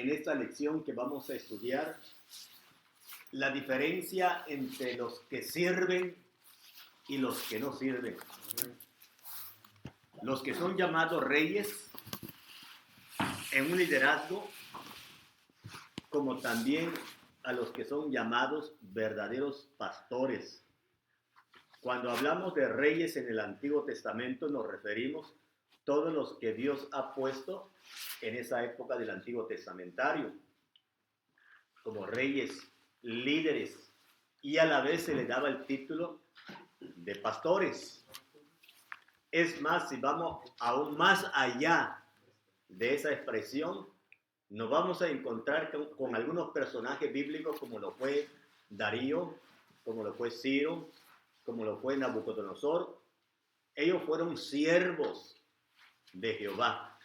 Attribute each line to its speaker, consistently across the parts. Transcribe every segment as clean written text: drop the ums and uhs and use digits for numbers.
Speaker 1: en esta lección que vamos a estudiar la diferencia entre los que sirven y los que no sirven. Los que son llamados reyes en un liderazgo, como también a los que son llamados verdaderos pastores. Cuando hablamos de reyes en el Antiguo Testamento nos referimos a todos los que Dios ha puesto en esa época del Antiguo Testamentario, como reyes, líderes, y a la vez se le daba el título de pastores. Es más, si vamos aún más allá de esa expresión, nos vamos a encontrar con algunos personajes bíblicos como lo fue Darío, como lo fue Ciro, como lo fue Nabucodonosor. Ellos fueron siervos de Jehová.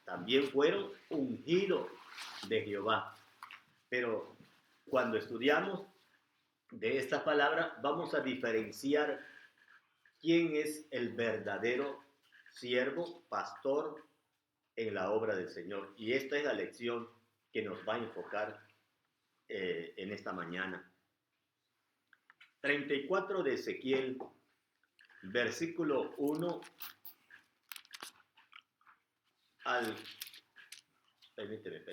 Speaker 1: También fueron ungidos de Jehová. Pero cuando estudiamos de esta palabra, vamos a diferenciar quién es el verdadero siervo, pastor en la obra del Señor. Y esta es la lección que nos va a enfocar en esta mañana. 34 de Ezequiel, versículo 1 al... Permíteme.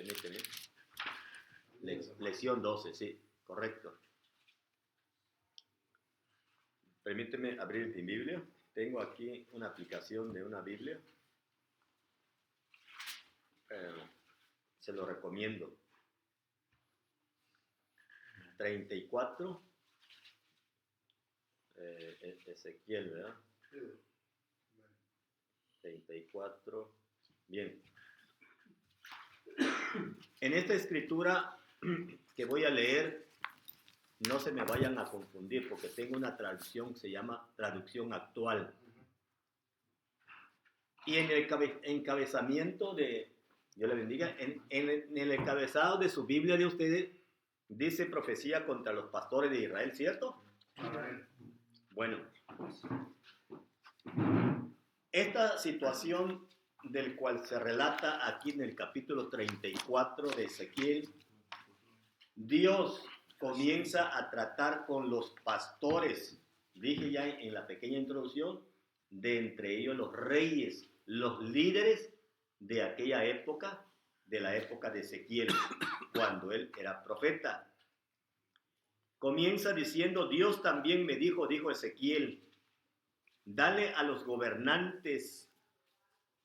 Speaker 1: Lección 12, sí, correcto. Permíteme abrir mi Biblia. Tengo aquí una aplicación de una Biblia. Se lo recomiendo. 34. Ezequiel, ¿verdad? 34. Bien. En esta escritura que voy a leer, no se me vayan a confundir porque tengo una traducción que se llama traducción actual. Y en el encabezamiento de, Dios le bendiga, en el encabezado de su Biblia de ustedes, dice profecía contra los pastores de Israel, ¿cierto? Amén. Bueno, esta situación del cual se relata aquí en el capítulo 34 de Ezequiel, Dios comienza a tratar con los pastores, dije ya en la pequeña introducción, de entre ellos los reyes, los líderes de aquella época, de la época de Ezequiel, cuando él era profeta. Comienza diciendo, Dios también me dijo Ezequiel, dale a los gobernantes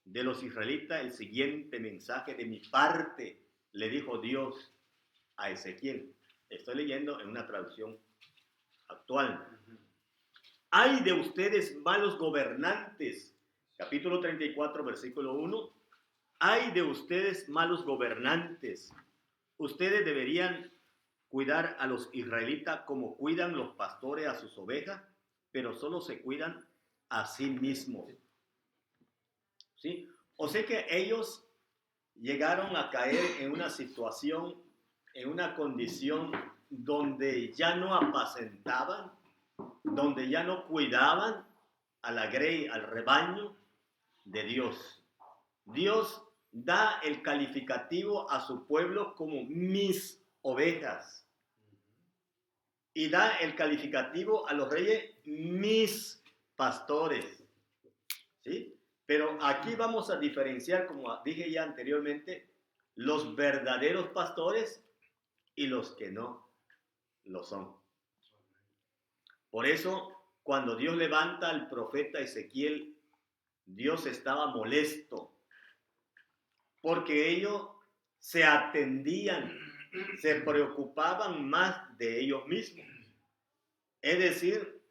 Speaker 1: de los israelitas el siguiente mensaje de mi parte, le dijo Dios a Ezequiel. Estoy leyendo en una traducción actual. Ay de ustedes malos gobernantes, capítulo 34, versículo 1. Ay de ustedes malos gobernantes, ustedes deberían cuidar a los israelitas como cuidan los pastores a sus ovejas, pero solo se cuidan a sí mismos. ¿Sí? O sea que ellos llegaron a caer en una situación, en una condición donde ya no apacentaban, donde ya no cuidaban a la grey, al rebaño de Dios. Dios da el calificativo a su pueblo como mis ovejas. Y da el calificativo a los reyes mis pastores. ¿Sí? Pero aquí vamos a diferenciar, como dije ya anteriormente, los verdaderos pastores y los que no lo son. Por eso, cuando Dios levanta al profeta Ezequiel, Dios estaba molesto, porque ellos se atendían, se preocupaban más de ellos mismos. Es decir,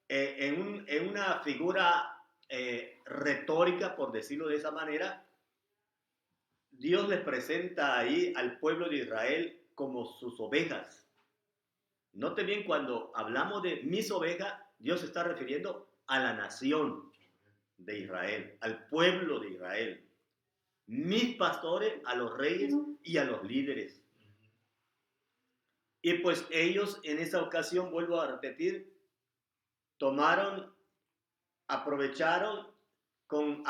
Speaker 1: en una figura retórica, por decirlo de esa manera, Dios les presenta ahí al pueblo de Israel como sus ovejas. Note bien, cuando hablamos de mis ovejas, Dios se está refiriendo a la nación de Israel, al pueblo de Israel. Mis pastores, a los reyes y a los líderes. Y pues ellos en esa ocasión, vuelvo a repetir, aprovecharon con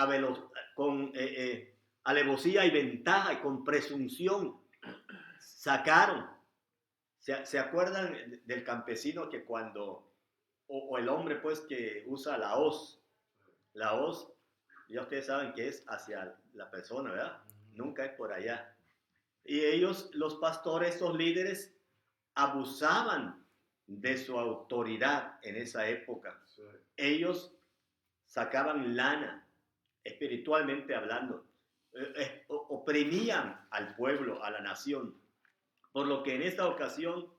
Speaker 1: alevosía y ventaja y con presunción sacaron. ¿Se acuerdan del campesino que cuando, o el hombre pues que usa la hoz, ya ustedes saben que es hacia la persona, ¿verdad? Nunca es por allá. Y ellos, los pastores, esos líderes, abusaban de su autoridad en esa época. Sí. Ellos sacaban lana, espiritualmente hablando, oprimían al pueblo, a la nación. Por lo que en esta ocasión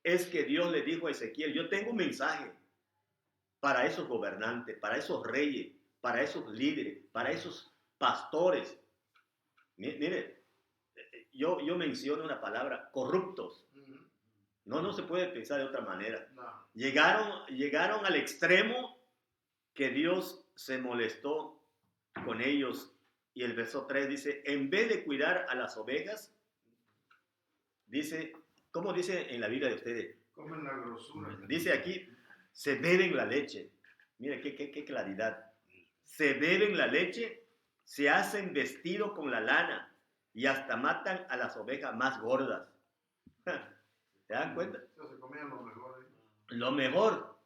Speaker 1: es que Dios le dijo a Ezequiel, yo tengo un mensaje para esos gobernantes, para esos reyes, para esos líderes, para esos pastores. Mire, yo menciono una palabra, corruptos. No se puede pensar de otra manera. No. Llegaron al extremo que Dios se molestó con ellos. Y el verso 3 dice, en vez de cuidar a las ovejas, dice, ¿cómo dice en la Biblia de ustedes?
Speaker 2: Comen la grosura.
Speaker 1: Dice aquí, se beben la leche. Mira qué claridad. Se beben la leche, se hacen vestido con la lana y hasta matan a las ovejas más gordas. ¿Se dan cuenta?
Speaker 2: Se comían lo mejor.
Speaker 1: Lo mejor.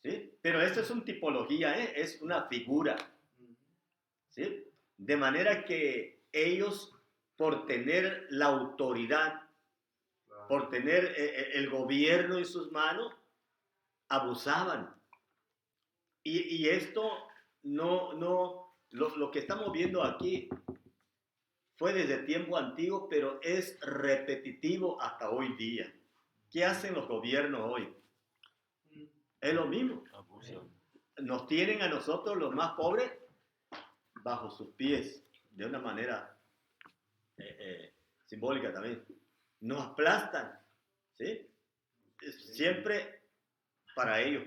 Speaker 1: ¿Sí? Pero esto es una tipología, es una figura. ¿Sí? De manera que ellos, por tener la autoridad, por tener el gobierno en sus manos, abusaban. Y esto lo que estamos viendo aquí fue desde tiempo antiguo, pero es repetitivo hasta hoy día. ¿Qué hacen los gobiernos hoy? Es lo mismo. Nos tienen a nosotros, los más pobres, bajo sus pies, de una manera simbólica también. Nos aplastan, ¿sí? Siempre para ellos.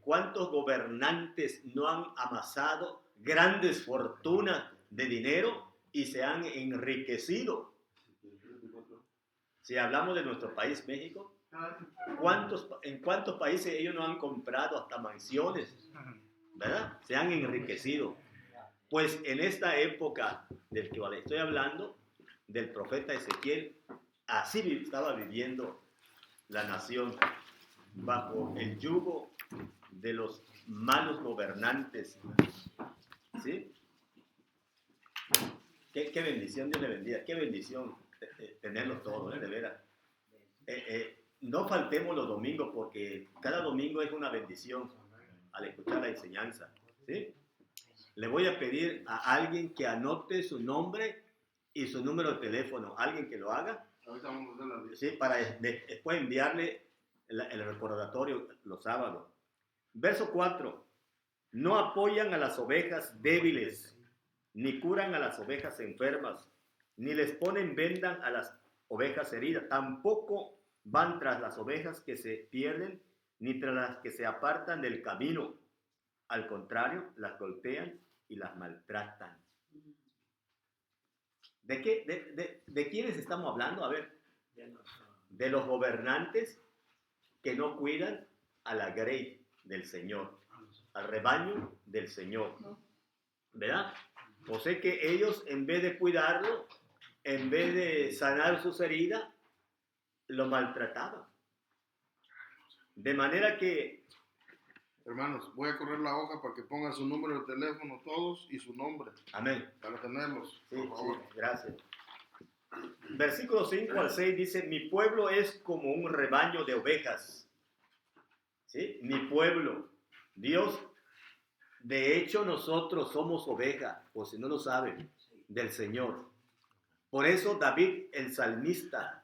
Speaker 1: ¿Cuántos gobernantes no han amasado grandes fortunas de dinero y se han enriquecido? Si hablamos de nuestro país, México, ¿en cuántos países ellos no han comprado hasta mansiones? ¿Verdad? Se han enriquecido. Pues en esta época del que estoy hablando, del profeta Ezequiel, así estaba viviendo la nación, bajo el yugo de los malos gobernantes. ¿Sí? Qué bendición, Dios le bendiga. Qué bendición tenerlo todo, de veras. No faltemos los domingos, porque cada domingo es una bendición al escuchar la enseñanza. ¿Sí? Le voy a pedir a alguien que anote su nombre y su número de teléfono. ¿Alguien que lo haga?
Speaker 2: Ahorita vamos a hacer la lista.
Speaker 1: Sí, para después enviarle el recordatorio los sábados. Verso 4. No apoyan a las ovejas débiles, ni curan a las ovejas enfermas, ni les ponen venda a las ovejas heridas. Tampoco van tras las ovejas que se pierden, ni tras las que se apartan del camino. Al contrario, las golpean y las maltratan. ¿De quiénes estamos hablando? A ver, de los gobernantes que no cuidan a la grey del Señor, al rebaño del Señor, ¿verdad? O sea que ellos, en vez de cuidarlo, en vez de sanar sus heridas, lo maltrataban. De manera que...
Speaker 2: Hermanos, voy a correr la hoja para que pongan su número de teléfono todos y su nombre.
Speaker 1: Amén.
Speaker 2: Para tenerlos,
Speaker 1: sí,
Speaker 2: por favor.
Speaker 1: Sí, gracias. Versículo 5 al 6 dice, mi pueblo es como un rebaño de ovejas. ¿Sí? Mi pueblo. Dios, de hecho nosotros somos ovejas, por si no lo saben, del Señor. Por eso David, el salmista,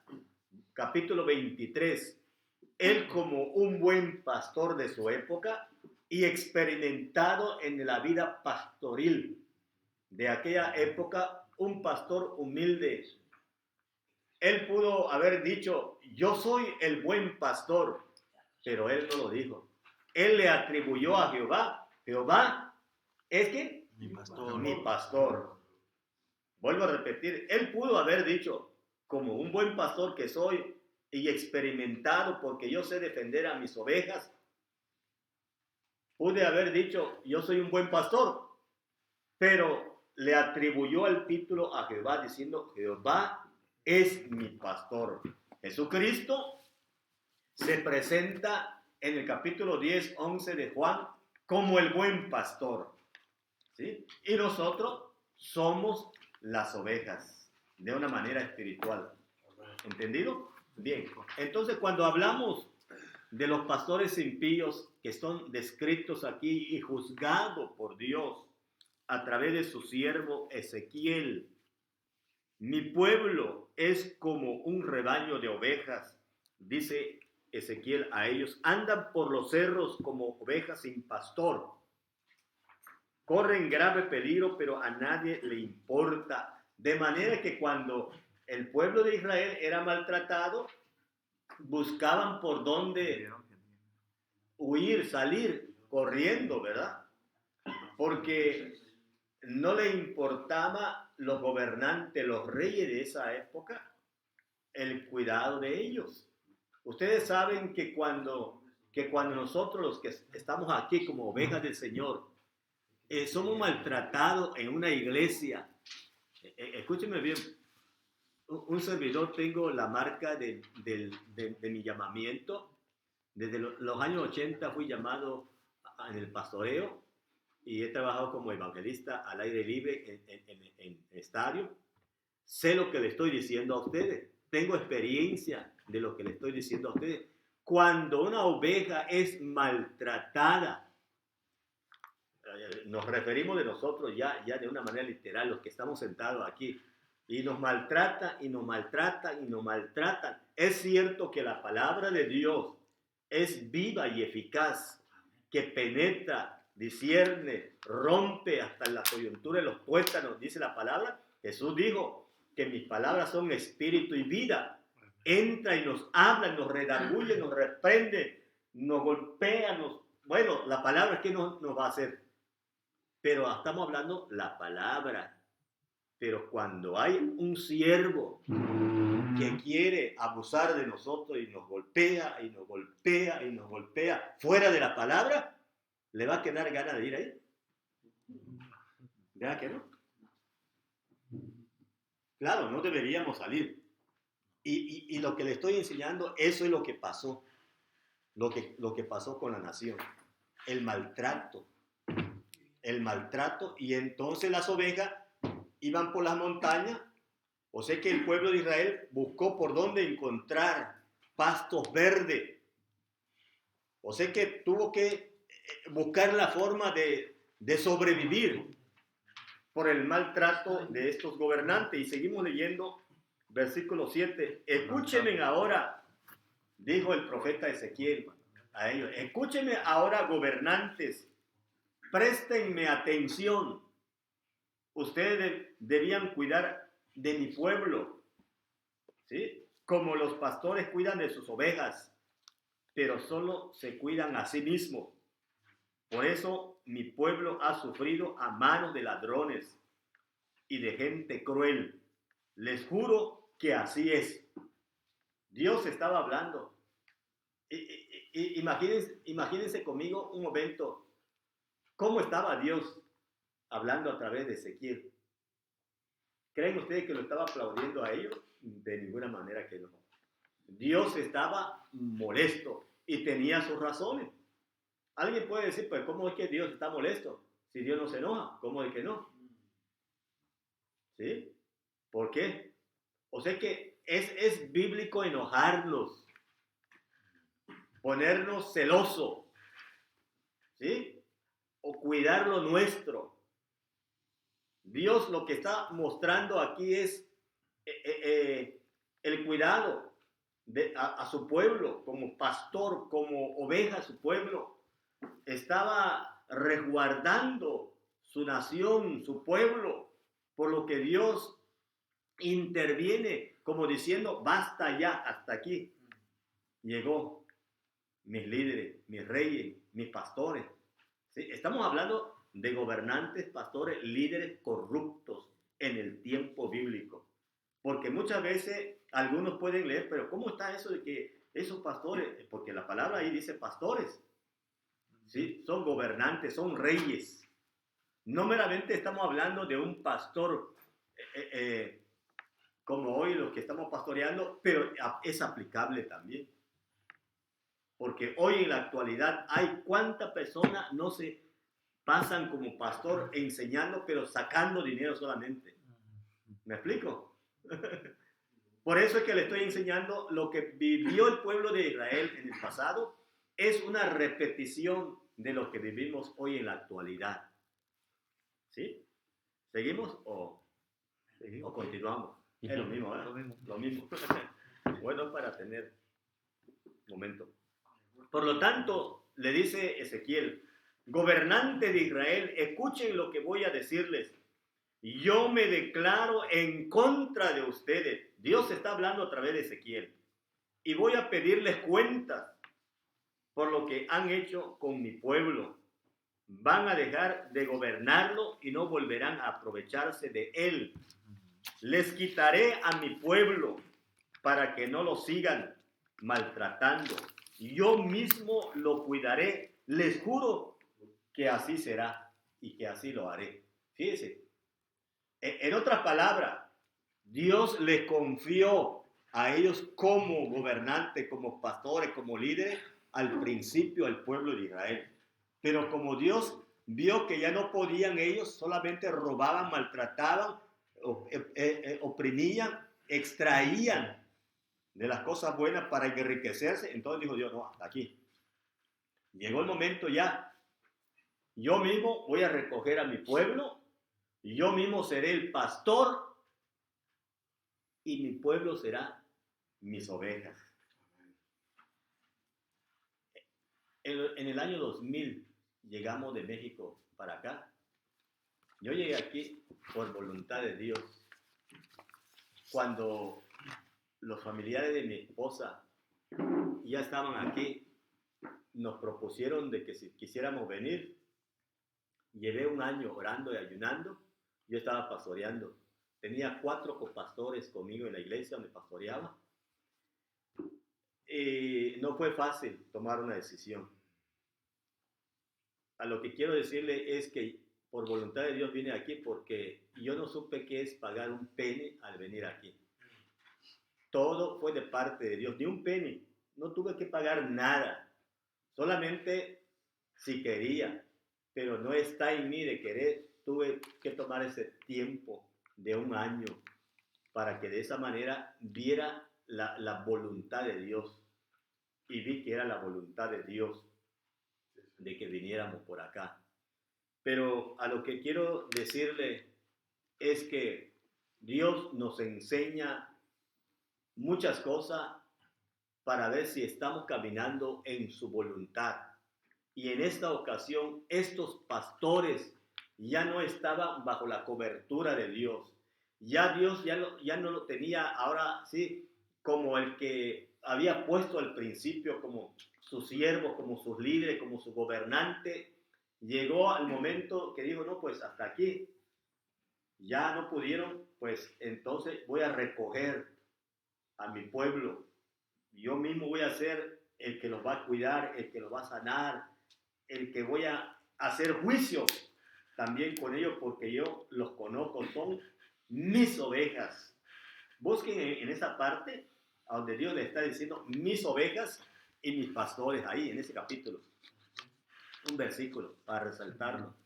Speaker 1: capítulo 23, él como un buen pastor de su época y experimentado en la vida pastoril de aquella época, un pastor humilde, él pudo haber dicho, yo soy el buen pastor, pero él no lo dijo. Él le atribuyó a Jehová es que
Speaker 3: mi pastor.
Speaker 1: Mi pastor. Vuelvo a repetir, él pudo haber dicho, como un buen pastor que soy y experimentado porque yo sé defender a mis ovejas, pude haber dicho, yo soy un buen pastor, pero le atribuyó el título a Jehová diciendo: Jehová es mi pastor. Jesucristo se presenta en el capítulo 10, 11 de Juan como el buen pastor, ¿sí? Y nosotros somos las ovejas de una manera espiritual. ¿Entendido? Bien. Entonces, cuando hablamos de los pastores impíos que son descritos aquí y juzgados por Dios a través de su siervo Ezequiel, mi pueblo es como un rebaño de ovejas, dice Ezequiel a ellos, andan por los cerros como ovejas sin pastor, corren grave peligro, pero a nadie le importa. De manera que cuando el pueblo de Israel era maltratado, buscaban por dónde huir, salir, corriendo, ¿verdad? Porque no le importaba los gobernantes, los reyes de esa época, el cuidado de ellos. Ustedes saben que cuando nosotros los que estamos aquí como ovejas del Señor, somos maltratados en una iglesia, escúchenme bien, un servidor, tengo la marca de mi llamamiento. Desde los años 80 fui llamado en el pastoreo y he trabajado como evangelista al aire libre en estadio. Sé lo que le estoy diciendo a ustedes. Tengo experiencia de lo que le estoy diciendo a ustedes. Cuando una oveja es maltratada, nos referimos de nosotros ya de una manera literal, los que estamos sentados aquí, y nos maltratan, y nos maltratan, y nos maltratan. Es cierto que la palabra de Dios es viva y eficaz, que penetra, discierne, rompe hasta la coyuntura de los tuétanos, dice la palabra. Jesús dijo que mis palabras son espíritu y vida. Entra y nos habla, nos redarguye, nos reprende, nos golpea, bueno, la palabra, ¿qué nos va a hacer? Pero estamos hablando la palabra. Pero cuando hay un siervo que quiere abusar de nosotros y nos golpea, y nos golpea, y nos golpea fuera de la palabra, ¿le va a quedar ganas de ir ahí? ¿Verdad que no? Claro, no deberíamos salir. Y lo que le estoy enseñando, eso es lo que pasó. Lo que pasó con la nación. El maltrato. Y entonces las ovejas iban por las montañas. O sea que el pueblo de Israel buscó por dónde encontrar pastos verdes. O sea que tuvo que buscar la forma de sobrevivir por el maltrato de estos gobernantes. Y seguimos leyendo versículo 7. Escúchenme ahora, dijo el profeta Ezequiel a ellos. Escúchenme ahora, gobernantes, préstenme atención. Ustedes debían cuidar de mi pueblo, ¿sí? Como los pastores cuidan de sus ovejas, pero solo se cuidan a sí mismos. Por eso mi pueblo ha sufrido a manos de ladrones y de gente cruel. Les juro que así es. Dios estaba hablando. Imagínense conmigo un momento. ¿Cómo estaba Dios hablando a través de Ezequiel? ¿Creen ustedes que lo estaba aplaudiendo a ellos? De ninguna manera que no. Dios estaba molesto y tenía sus razones. Alguien puede decir, pues, ¿cómo es que Dios está molesto? Si Dios no se enoja, ¿cómo es que no? ¿Sí? ¿Por qué? O sea que es bíblico enojarnos, ponernos celoso, ¿sí? O cuidar lo nuestro. Dios lo que está mostrando aquí es el cuidado a su pueblo, como pastor, como oveja a su pueblo. Estaba resguardando su nación, su pueblo, por lo que Dios interviene como diciendo, basta ya, hasta aquí. Llegó mis líderes, mis reyes, mis pastores. ¿Sí? Estamos hablando de gobernantes, pastores, líderes corruptos en el tiempo bíblico. Porque muchas veces algunos pueden leer, pero ¿cómo está eso de que esos pastores? Porque la palabra ahí dice pastores. ¿Sí? Son gobernantes, son reyes. No meramente estamos hablando de un pastor como hoy los que estamos pastoreando, pero es aplicable también. Porque hoy en la actualidad hay cuántas personas no se pasan como pastor enseñando, pero sacando dinero solamente. ¿Me explico? Por eso es que le estoy enseñando lo que vivió el pueblo de Israel en el pasado. Es una repetición de lo que vivimos hoy en la actualidad. ¿Sí? ¿Seguimos o continuamos? Es lo mismo, ¿verdad? Lo mismo. Bueno, para tener momento. Por lo tanto, le dice Ezequiel, gobernante de Israel, escuchen lo que voy a decirles. Yo me declaro en contra de ustedes. Dios está hablando a través de Ezequiel. Y voy a pedirles cuentas por lo que han hecho con mi pueblo. Van a dejar de gobernarlo y no volverán a aprovecharse de él. Les quitaré a mi pueblo para que no lo sigan maltratando. Yo mismo lo cuidaré. Les juro que así será y que así lo haré. Fíjense. En otras palabras, Dios les confió a ellos como gobernantes, como pastores, como líderes, al principio al pueblo de Israel. Pero como Dios vio que ya no podían ellos, solamente robaban, maltrataban, oprimían, extraían de las cosas buenas para enriquecerse, entonces dijo Dios, no, hasta aquí. Llegó el momento ya, yo mismo voy a recoger a mi pueblo, yo mismo seré el pastor y mi pueblo será mis ovejas. En el año 2000 llegamos de México para acá. Yo llegué aquí por voluntad de Dios. Cuando los familiares de mi esposa ya estaban aquí, nos propusieron de que si quisiéramos venir. Llevé un año orando y ayunando. Yo estaba pastoreando. Tenía 4 copastores conmigo en la iglesia donde pastoreaba. No fue fácil tomar una decisión. A lo que quiero decirle es que por voluntad de Dios vine aquí porque yo no supe qué es pagar un penny al venir aquí. Todo fue de parte de Dios, ni un penny. No tuve que pagar nada. Solamente si quería, pero no está en mí de querer. Tuve que tomar ese tiempo de un año para que de esa manera viera la voluntad de Dios. Y vi que era la voluntad de Dios de que viniéramos por acá. Pero a lo que quiero decirle es que Dios nos enseña muchas cosas para ver si estamos caminando en su voluntad. Y en esta ocasión, estos pastores ya no estaban bajo la cobertura de Dios. Ya Dios ya no lo tenía ahora sí como el que había puesto al principio como sus siervos, como sus líderes, como su gobernante. Llegó al momento que dijo, no, pues hasta aquí. Ya no pudieron, pues entonces voy a recoger a mi pueblo. Yo mismo voy a ser el que los va a cuidar, el que los va a sanar, el que voy a hacer juicio también con ellos porque yo los conozco, son mis ovejas. Busquen en esa parte a donde Dios le está diciendo mis ovejas y mis pastores, ahí en ese capítulo. Un versículo para resaltarlo.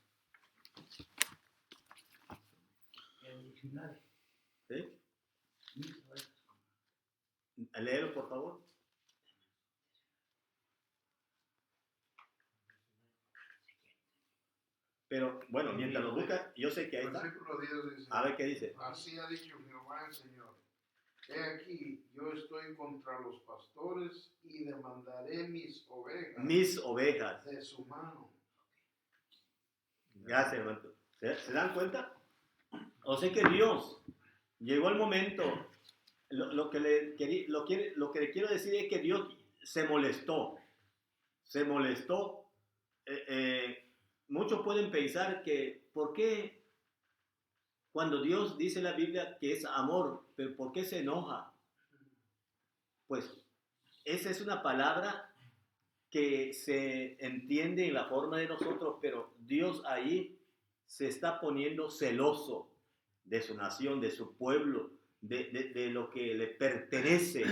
Speaker 1: ¿Sí? Léelo, por favor. Pero bueno, mientras lo busca, yo sé que ahí está.
Speaker 2: Versículo 10 dice,
Speaker 1: A ver qué dice.
Speaker 2: así ha dicho Jehová el Señor. He aquí, yo estoy contra los pastores y demandaré mis ovejas de su mano.
Speaker 1: Gracias, hermano. ¿Se dan cuenta? O sea que Dios llegó el momento. Lo que le quiero decir es que Dios se molestó. Se molestó. Muchos pueden pensar que, ¿por qué cuando Dios dice en la Biblia que es amor, pero por qué se enoja? Pues esa es una palabra que se entiende en la forma de nosotros, pero Dios ahí se está poniendo celoso de su nación, de su pueblo, de lo que le pertenece.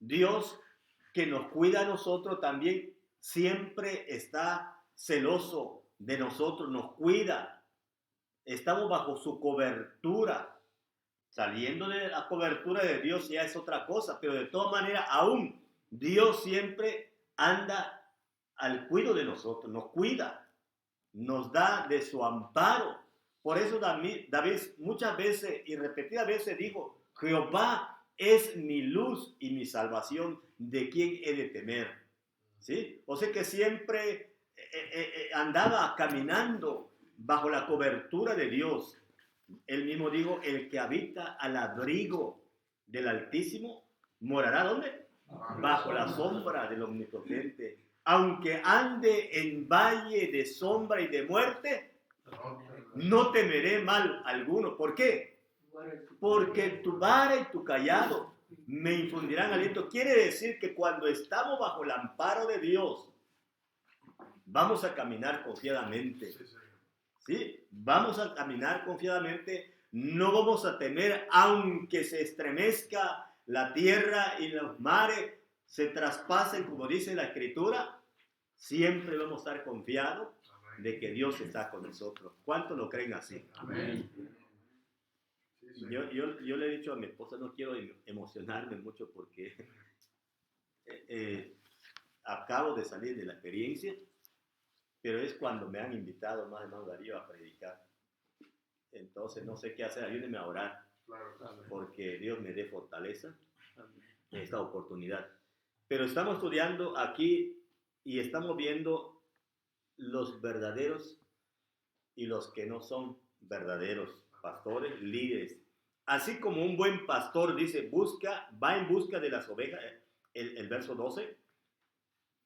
Speaker 1: Dios, que nos cuida a nosotros, también siempre está celoso de nosotros, nos cuida. Estamos bajo su cobertura. Saliendo de la cobertura de Dios ya es otra cosa, pero de todas maneras, aún Dios siempre anda al cuidado de nosotros, nos cuida, nos da de su amparo. Por eso David muchas veces y repetidas veces dijo: Jehová es mi luz y mi salvación, ¿de quién he de temer? ¿Sí? O sea que siempre andaba caminando bajo la cobertura de Dios. Él mismo dijo: el que habita al abrigo del Altísimo morará ¿dónde? Bajo la sombra del Omnipotente. Aunque ande en valle de sombra y de muerte, no temeré mal alguno. ¿Por qué? Porque tu vara y tu cayado me infundirán aliento. Quiere decir que cuando estamos bajo el amparo de Dios, vamos a caminar confiadamente. ¿Sí? Vamos a caminar confiadamente. No vamos a temer, aunque se estremezca la tierra y los mares se traspasen, como dice la Escritura. Siempre vamos a estar confiados de que Dios está con nosotros. ¿Cuántos lo creen así?
Speaker 2: Amén.
Speaker 1: Yo le he dicho a mi esposa, no quiero emocionarme mucho porque acabo de salir de la experiencia, pero es cuando me han invitado, más hermano Darío, a predicar. Entonces no sé qué hacer, ayúdenme a orar, porque Dios me dé fortaleza en esta oportunidad. Pero estamos estudiando aquí y estamos viendo los verdaderos y los que no son verdaderos pastores, líderes. Así como un buen pastor dice, va en busca de las ovejas, el verso 12,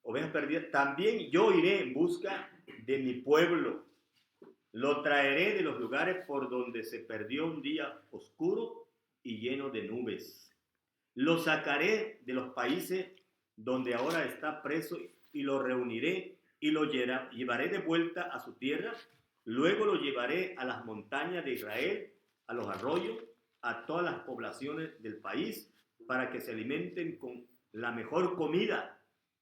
Speaker 1: ovejas perdidas, también yo iré en busca de mi pueblo. Lo traeré de los lugares por donde se perdió un día oscuro y lleno de nubes. Lo sacaré de los países donde ahora está preso y lo reuniré y lo llevaré de vuelta a su tierra. Luego lo llevaré a las montañas de Israel, a los arroyos, a todas las poblaciones del país, para que se alimenten con la mejor comida.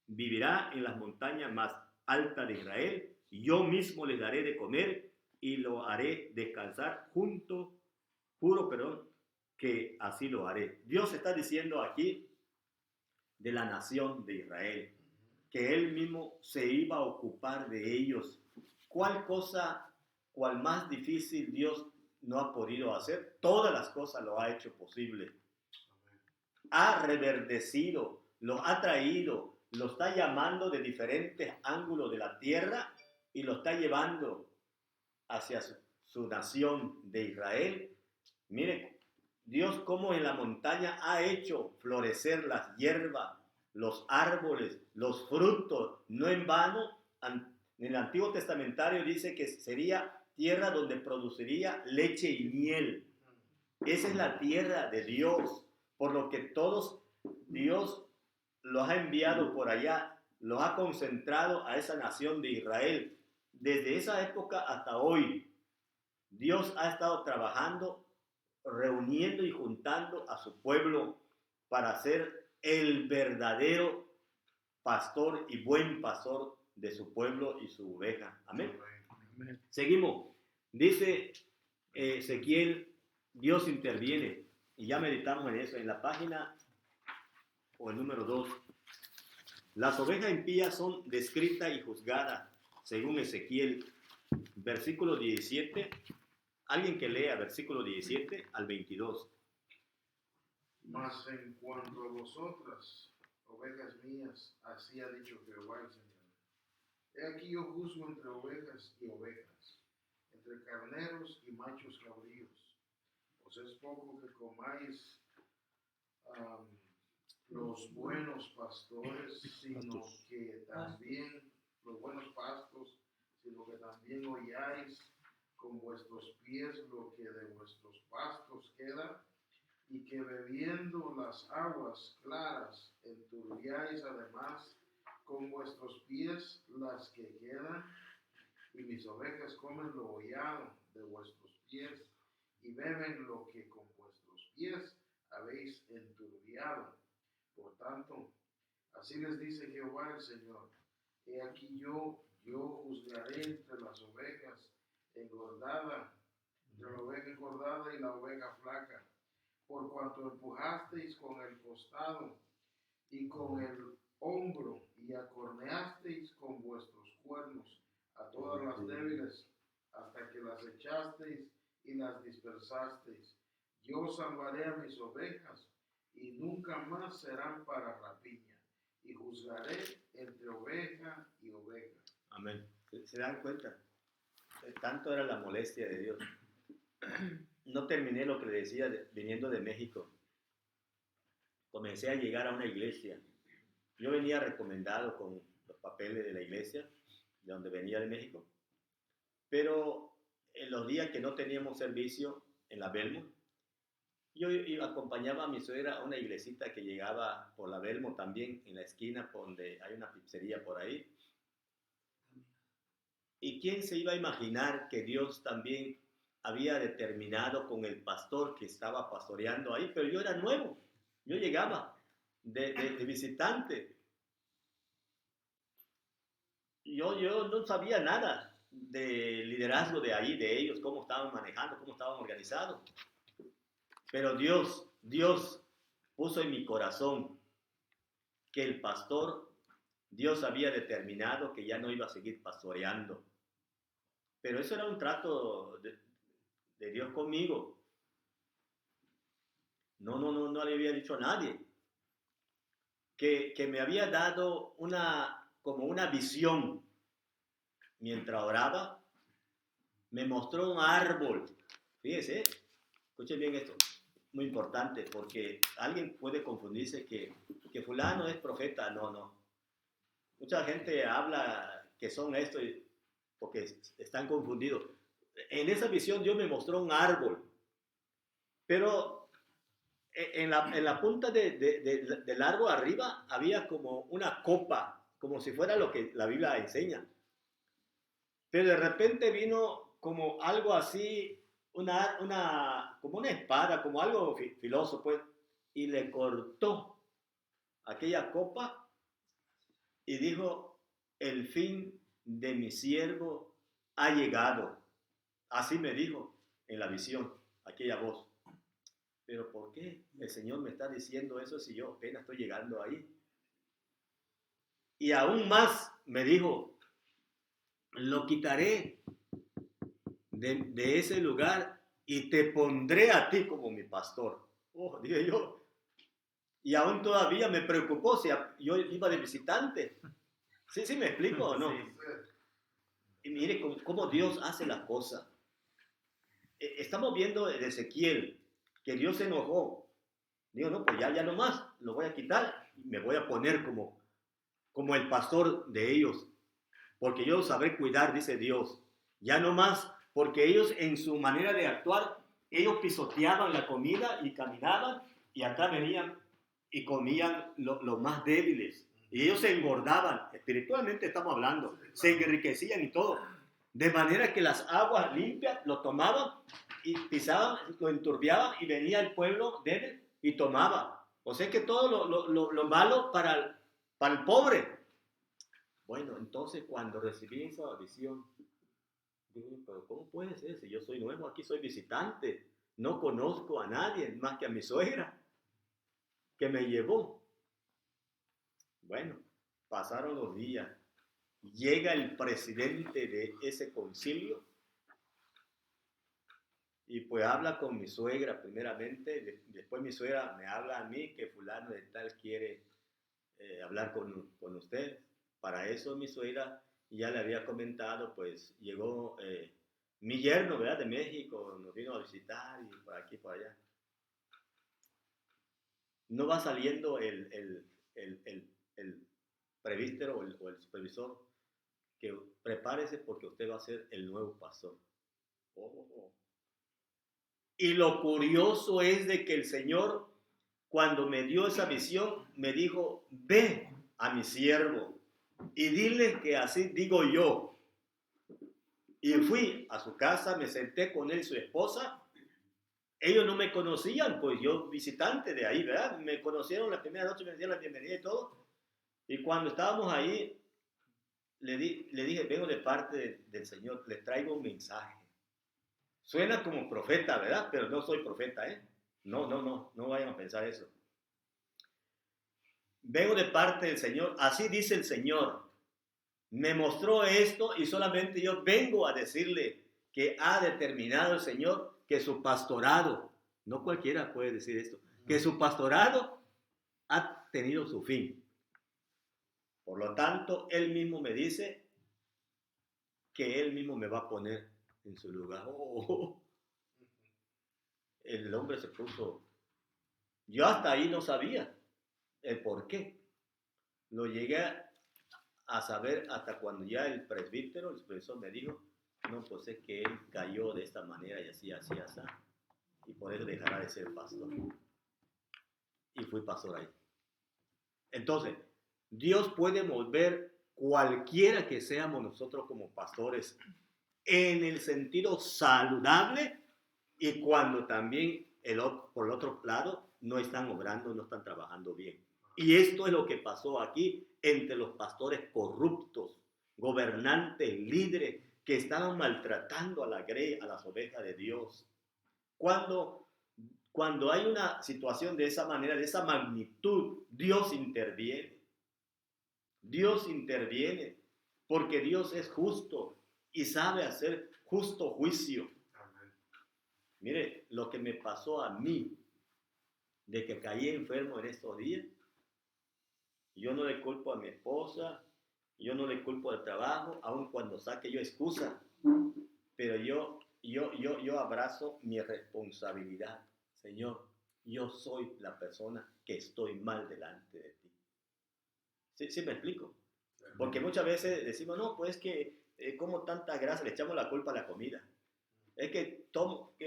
Speaker 1: Vivirá en las montañas más altas de Israel. Yo mismo les daré de comer y lo haré descansar juro, que así lo haré. Dios está diciendo aquí de la nación de Israel, que Él mismo se iba a ocupar de ellos. ¿Cuál más difícil Dios no ha podido hacer? Todas las cosas lo ha hecho posible. Ha reverdecido, los ha traído, lo está llamando de diferentes ángulos de la tierra y lo está llevando hacia su nación de Israel. Mire, Dios como en la montaña ha hecho florecer las hierbas, los árboles, los frutos, no en vano. En el Antiguo Testamentario dice que sería tierra donde produciría leche y miel. Esa es la tierra de Dios, por lo que todos Dios los ha enviado por allá, los ha concentrado a esa nación de Israel. Desde esa época hasta hoy, Dios ha estado trabajando, reuniendo y juntando a su pueblo para ser el verdadero pastor y buen pastor de su pueblo y su oveja. Amén. Amén. Seguimos. Dice Ezequiel, Dios interviene. Y ya meditamos en eso, en la página o el número 2. Las ovejas impías son descritas y juzgadas, según Ezequiel, versículo 17. Alguien que lea versículo 17 al 22.
Speaker 2: Mas en cuanto a vosotras, ovejas mías, así ha dicho Jehová el Señor. He aquí yo juzgo entre ovejas y ovejas, entre carneros y machos cabríos. Os es poco que comáis los buenos pastores, sino que también los buenos pastos, sino que también oyáis con vuestros pies lo que de vuestros pastos queda, y que bebiendo las aguas claras enturbiáis además con vuestros pies las que quedan, y mis ovejas comen lo hollado de vuestros pies y beben lo que con vuestros pies habéis enturbiado. Por tanto, así les dice Jehová el Señor: he aquí yo juzgaré entre las ovejas engordada, entre la oveja engordada y la oveja flaca, por cuanto empujasteis con el costado y con el hombro y acorneasteis con vuestros cuernos a todas las débiles, hasta que las echasteis y las dispersasteis. Yo salvaré a mis ovejas y nunca más serán para rapiña, y juzgaré entre oveja y oveja.
Speaker 1: Amén. ¿Se dan cuenta? Tanto era la molestia de Dios. No terminé lo que le decía viniendo de México. Comencé a llegar a una iglesia. Yo venía recomendado con los papeles de la iglesia, de donde venía de México. Pero en los días que no teníamos servicio en la Belmont, yo acompañaba a mi suegra a una iglesita que llegaba por la Belmont también, en la esquina donde hay una pizzería por ahí. ¿Y quién se iba a imaginar que Dios también había determinado con el pastor que estaba pastoreando ahí? Pero yo era nuevo, yo llegaba de visitante. Yo no sabía nada de liderazgo de ahí, de ellos, cómo estaban manejando, cómo estaban organizados. Pero Dios puso en mi corazón que el pastor, Dios había determinado que ya no iba a seguir pastoreando. Pero eso era un trato de Dios conmigo. No le había dicho a nadie. Que me había dado como una visión. Mientras oraba, me mostró un árbol. Fíjese, escuchen bien esto. Muy importante, porque alguien puede confundirse que fulano es profeta. No. Mucha gente habla que son esto porque están confundidos. En esa visión Dios me mostró un árbol, pero en la punta del árbol arriba había como una copa, como si fuera lo que la Biblia enseña. Pero de repente vino como algo así, como una espada, como algo filoso, pues, y le cortó aquella copa y dijo: el fin de mi siervo ha llegado. Así me dijo en la visión aquella voz. Pero ¿por qué el Señor me está diciendo eso si yo apenas estoy llegando ahí? Y aún más me dijo: lo quitaré de ese lugar y te pondré a ti como mi pastor. Oh, dije yo. Y aún todavía me preocupó si yo iba de visitante. ¿Sí me explico o no?
Speaker 2: Sí.
Speaker 1: Y mire cómo Dios hace las cosas. Estamos viendo de Ezequiel que Dios se enojó. Digo, no, pues ya no más, lo voy a quitar y me voy a poner como el pastor de ellos. Porque yo sabré cuidar, dice Dios. Ya no más, porque ellos en su manera de actuar, ellos pisoteaban la comida y caminaban y acá venían y comían los más débiles. Y ellos se engordaban, espiritualmente estamos hablando, se enriquecían y todo. De manera que las aguas limpias lo tomaban y pisaban, lo enturbiaban y venía el pueblo débil y tomaba. O sea que todo lo malo para el pobre. Bueno, entonces cuando recibí esa visión, digo, pero ¿cómo puede ser? Si yo soy nuevo aquí, soy visitante, no conozco a nadie más que a mi suegra, que me llevó. Bueno, pasaron los días, llega el presidente de ese concilio y pues habla con mi suegra primeramente, después mi suegra me habla a mí que fulano de tal quiere hablar con usted. Para eso mi suegra ya le había comentado, pues llegó mi yerno, ¿verdad? De México, nos vino a visitar y por aquí, por allá. No va saliendo el prevístero o el supervisor que prepárese porque usted va a ser el nuevo pastor. Y lo curioso es de que el Señor, cuando me dio esa visión, me dijo: ve a mi siervo y dile que así digo yo. Y fui a su casa, me senté con él y su esposa. Ellos no me conocían, pues yo visitante de ahí, ¿verdad? Me conocieron la primera noche, me dieron la bienvenida y todo. Y cuando estábamos ahí, le dije, vengo de parte del Señor, le traigo un mensaje. Suena como profeta, ¿verdad? Pero no soy profeta, ¿eh? No vayan a pensar eso. Vengo de parte del Señor, así dice el Señor. Me mostró esto y solamente yo vengo a decirle que ha determinado el Señor que su pastorado, no cualquiera puede decir esto, que su pastorado ha tenido su fin. Por lo tanto, Él mismo me dice que Él mismo me va a poner en su lugar. El hombre se puso. Yo hasta ahí no sabía el por qué. Lo llegué a saber hasta cuando ya el presbítero, el profesor me dijo, no, pues es que él cayó de esta manera y así, y por eso dejará de ser pastor. Y fui pastor ahí. Entonces, Dios puede mover cualquiera que seamos nosotros como pastores en el sentido saludable y cuando también por el otro lado no están obrando, no están trabajando bien. Y esto es lo que pasó aquí entre los pastores corruptos, gobernantes, líderes que estaban maltratando a las ovejas de Dios. Cuando hay una situación de esa manera, de esa magnitud, Dios interviene. Dios interviene porque Dios es justo y sabe hacer justo juicio. Mire, lo que me pasó a mí, de que caí enfermo en estos días, yo no le culpo a mi esposa, yo no le culpo al trabajo, aun cuando saque yo excusa, pero yo abrazo mi responsabilidad. Señor, yo soy la persona que estoy mal delante de ti. ¿Sí me explico? Porque muchas veces decimos, no, pues que como tanta grasa, le echamos la culpa a la comida. Es que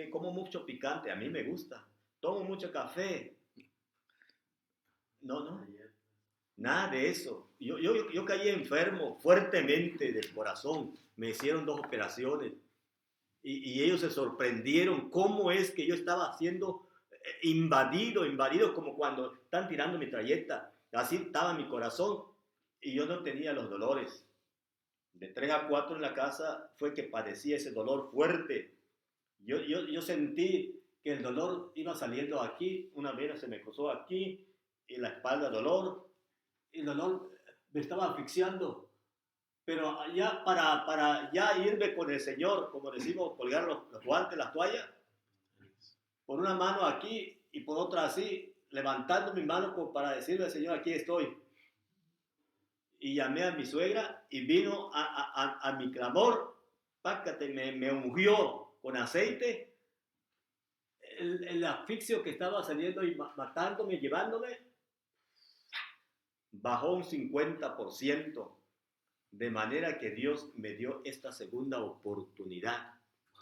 Speaker 1: como mucho picante, a mí me gusta. Tomo mucho café. No, nada de eso. Yo caí enfermo fuertemente del corazón. Me hicieron 2 operaciones. Y ellos se sorprendieron cómo es que yo estaba siendo invadido como cuando están tirando mi trayecta. Así estaba mi corazón y yo no tenía los dolores. De 3 a 4 en la casa fue que padecí ese dolor fuerte. Yo sentí que el dolor iba saliendo aquí, una vena se me cruzó aquí, y la espalda dolor, y el dolor me estaba asfixiando. Pero ya para ya irme con el Señor, como decimos, colgar los guantes, las toallas, por una mano aquí y por otra así, levantando mi mano como para decirle al Señor, aquí estoy. Y llamé a mi suegra y vino a mi clamor, pácate, me ungió con aceite. El asfixio que estaba saliendo y matándome, llevándome, bajó un 50%, de manera que Dios me dio esta segunda oportunidad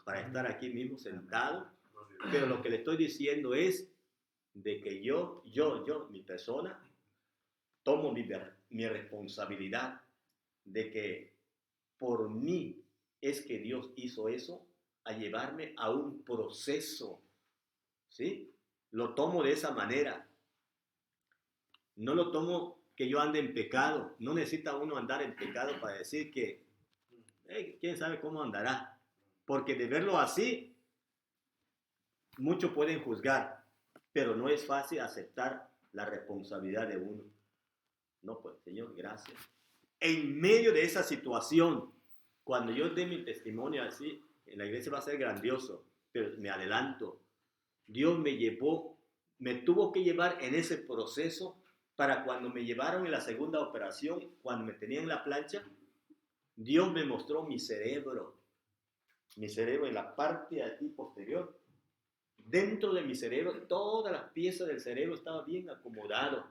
Speaker 1: para estar aquí mismo sentado. Pero lo que le estoy diciendo es de que yo, mi persona, tomo mi responsabilidad de que por mí es que Dios hizo eso, a llevarme a un proceso, ¿sí? Lo tomo de esa manera. No lo tomo que yo ande en pecado. No necesita uno andar en pecado para decir que, quién sabe cómo andará. Porque de verlo así, muchos pueden juzgar, pero no es fácil aceptar la responsabilidad de uno. No, pues, Señor, gracias. En medio de esa situación, cuando yo dé mi testimonio así, en la iglesia va a ser grandioso, pero me adelanto. Dios me tuvo que llevar en ese proceso para cuando me llevaron en la segunda operación, cuando me tenían en la plancha, Dios me mostró mi cerebro en la parte aquí posterior. Dentro de mi cerebro, todas las piezas del cerebro estaban bien acomodadas.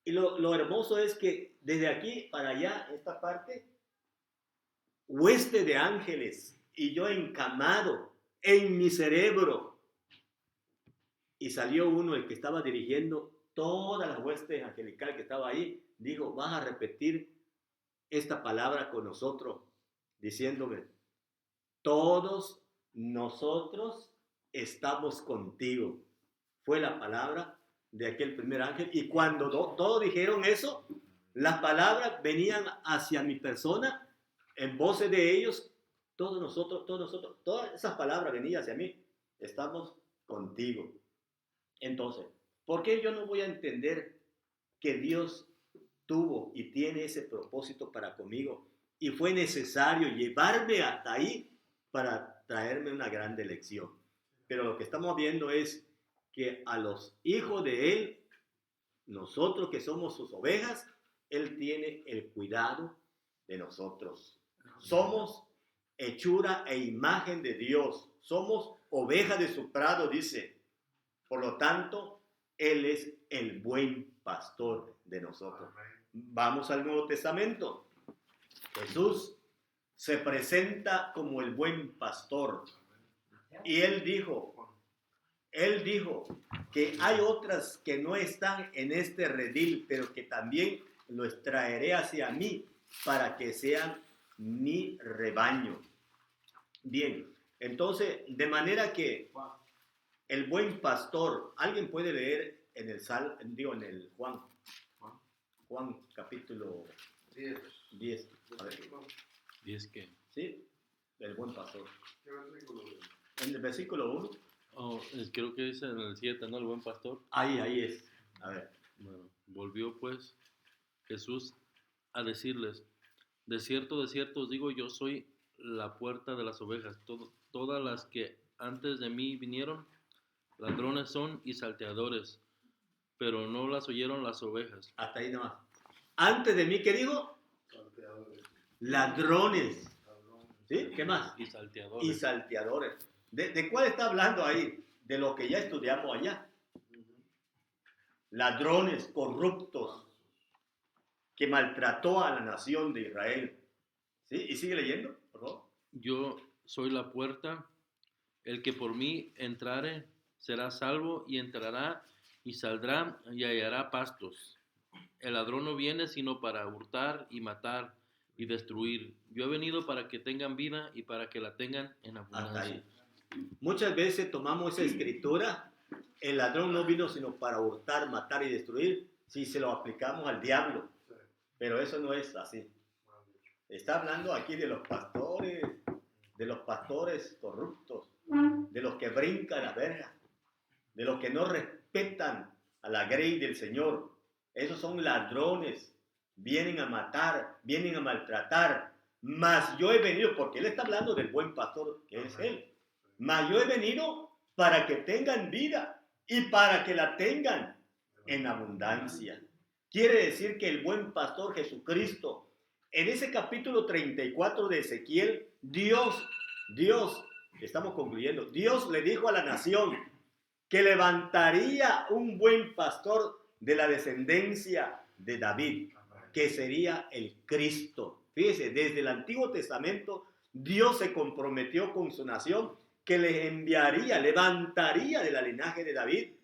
Speaker 1: Y lo hermoso es que desde aquí para allá, esta parte, hueste de ángeles y yo encamado en mi cerebro. Y salió uno, el que estaba dirigiendo todas las huestes angelicales que estaba ahí, dijo, vas a repetir esta palabra con nosotros. diciéndome, todos nosotros estamos contigo. Fue la palabra de aquel primer ángel. Y cuando todos dijeron eso, las palabras venían hacia mi persona en voces de ellos. Todos nosotros, todas esas palabras venían hacia mí. Estamos contigo. Entonces, ¿por qué yo no voy a entender que Dios tuvo y tiene ese propósito para conmigo? Y fue necesario llevarme hasta ahí para traerme una grande lección. Pero lo que estamos viendo es que a los hijos de Él, nosotros que somos sus ovejas, Él tiene el cuidado de nosotros. Somos hechura e imagen de Dios. Somos ovejas de su prado, dice. Por lo tanto, Él es el buen pastor de nosotros. Vamos al Nuevo Testamento. Jesús se presenta como el buen pastor. Y Él dijo que hay otras que no están en este redil, pero que también los traeré hacia mí para que sean mi rebaño. Bien, entonces, de manera que el buen pastor, alguien puede leer en el Juan capítulo 10. A ver.
Speaker 3: ¿10 qué?
Speaker 1: Sí, el buen pastor.
Speaker 2: ¿Qué versículo es?
Speaker 1: En el versículo 1.
Speaker 3: Creo que dice en el 7, ¿no? El buen pastor.
Speaker 1: Ahí es. A ver.
Speaker 3: Bueno, volvió pues Jesús a decirles, de cierto os digo, yo soy la puerta de las ovejas. Todas las que antes de mí vinieron, ladrones son y salteadores, pero no las oyeron las ovejas.
Speaker 1: Hasta ahí nomás. Antes de mí, ¿qué digo?
Speaker 2: Salteadores.
Speaker 1: Ladrones. ¿Sí? ¿Qué más?
Speaker 3: Y salteadores.
Speaker 1: Y salteadores. ¿De cuál está hablando ahí? De lo que ya estudiamos allá. Ladrones corruptos que maltrató a la nación de Israel. ¿Sí? Y sigue leyendo, por favor.
Speaker 3: Yo soy la puerta, el que por mí entrare será salvo y entrará y saldrá y hallará pastos. El ladrón no viene sino para hurtar y matar y destruir. Yo he venido para que tengan vida y para que la tengan en
Speaker 1: Hasta
Speaker 3: abundancia.
Speaker 1: ahí. Muchas veces tomamos esa escritura, el ladrón no vino sino para hurtar, matar y destruir, si se lo aplicamos al diablo. Pero eso no es así. Está hablando aquí de los pastores corruptos, de los que brincan la verja, de los que no respetan a la grey del Señor. Esos son ladrones, vienen a matar, vienen a maltratar. Mas yo he venido, porque Él está hablando del buen pastor que es Él. Mas yo he venido para que tengan vida y para que la tengan en abundancia. Quiere decir que el buen pastor Jesucristo, en ese capítulo 34 de Ezequiel, Dios, estamos concluyendo, Dios le dijo a la nación que levantaría un buen pastor de la descendencia de David, que sería el Cristo. Fíjese, desde el Antiguo Testamento, Dios se comprometió con su nación que le enviaría, levantaría de la linaje de David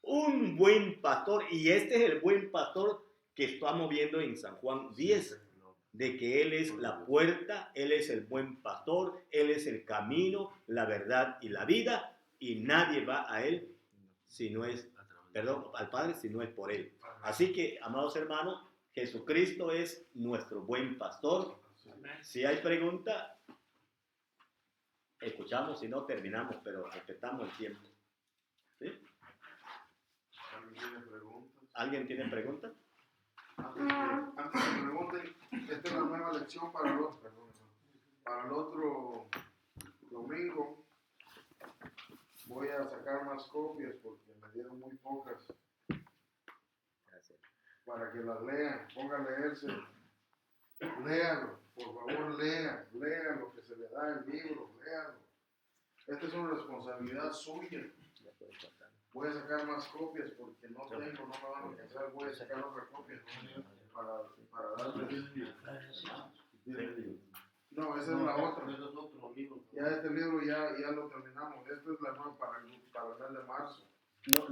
Speaker 1: un buen pastor. Y este es el buen pastor que estamos viendo en San Juan 10, de que Él es la puerta, Él es el buen pastor, Él es el camino, la verdad y la vida, y nadie va a Él si no es, al Padre si no es por Él. Así que, amados hermanos, Jesucristo es nuestro buen pastor. Si hay pregunta, escuchamos, si no terminamos, pero respetamos el tiempo. ¿Sí? ¿Alguien tiene preguntas?
Speaker 2: Antes que pregunten, esta es la nueva lección para el otro domingo. Voy a sacar más copias porque me dieron muy pocas.
Speaker 1: Gracias.
Speaker 2: Para que las lean, pongan a leerse. Léanlo, por favor, lean lo que se le da el libro, léanlo. Esta es una responsabilidad suya. Voy a sacar más copias porque no me van a alcanzar. Voy a sacar otra copia para darles. No, esa es la otra. Ya este libro ya lo terminamos. Esta es la nueva para el mes de marzo.
Speaker 1: No,